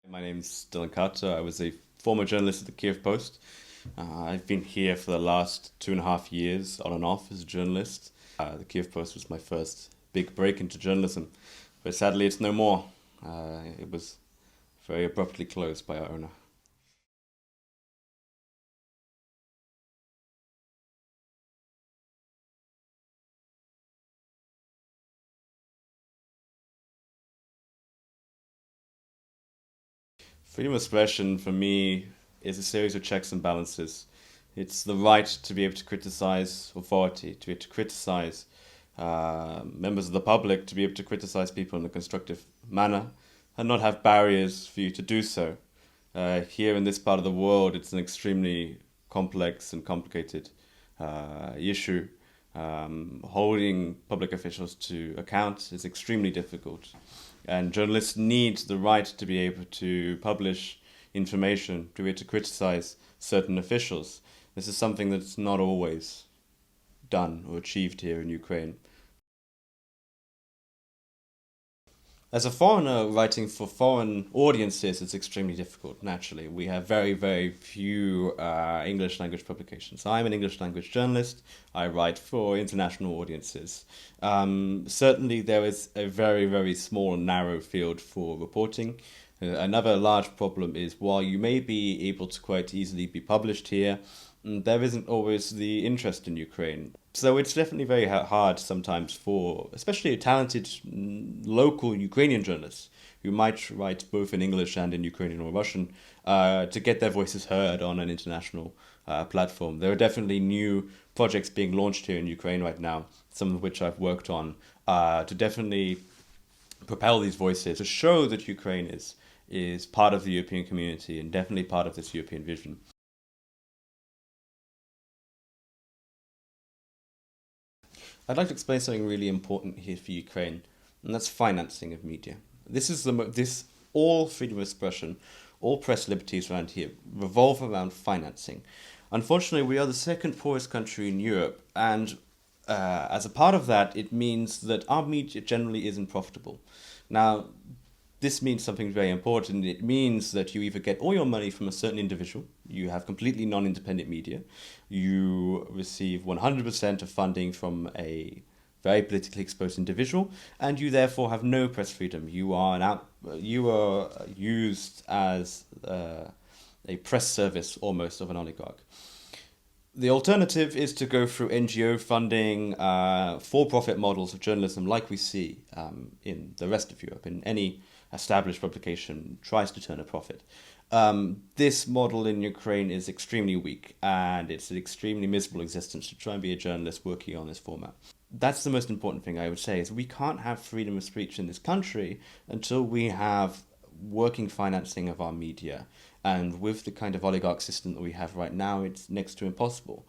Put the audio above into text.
My name's Dylan Carter. I was a former journalist at the Kyiv Post. I've been here for the last 2.5 years, on and off, as a journalist. The Kyiv Post was my first big break into journalism, but sadly it's no more. It was very abruptly closed by our owner. Freedom of expression, for me, is a series of checks and balances. It's the right to be able to criticize authority, to be able to criticize members of the public, to be able to criticize people in a constructive manner, and not have barriers for you to do so. Here in this part of the world, it's an extremely complex and complicated issue. Holding public officials to account is extremely difficult, and journalists need the right to be able to publish information, to be able to criticize certain officials. This is something that's not always done or achieved here in Ukraine. As a foreigner writing for foreign audiences, it's extremely difficult, naturally. We have very, very few English language publications. I'm an English language journalist. I write for international audiences. Certainly, there is a very, very small and narrow field for reporting. Another large problem is while you may be able to quite easily be published here, there isn't always the interest in Ukraine. So it's definitely very hard sometimes for, especially talented local Ukrainian journalists who might write both in English and in Ukrainian or Russian, to get their voices heard on an international platform. There are definitely new projects being launched here in Ukraine right now, some of which I've worked on, to definitely propel these voices, to show that Ukraine is part of the European community and definitely part of this European vision. I'd like to explain something really important here for Ukraine, and that's financing of media. This is this all freedom of expression, all press liberties around here revolve around financing. Unfortunately, we are the second poorest country in Europe, and as a part of that, it means that our media generally isn't profitable. Now, this means something very important. It means that you either get all your money from a certain individual, you have completely non-independent media, you receive 100% of funding from a very politically exposed individual, and you therefore have no press freedom. You are used as a press service almost of an oligarch. The alternative is to go through NGO funding, for-profit models of journalism like we see in the rest of Europe. In any established publication tries to turn a profit. This model in Ukraine is extremely weak, and it's an extremely miserable existence to try and be a journalist working on this format. That's the most important thing I would say, is we can't have freedom of speech in this country until we have working financing of our media. And with the kind of oligarch system that we have right now, it's next to impossible.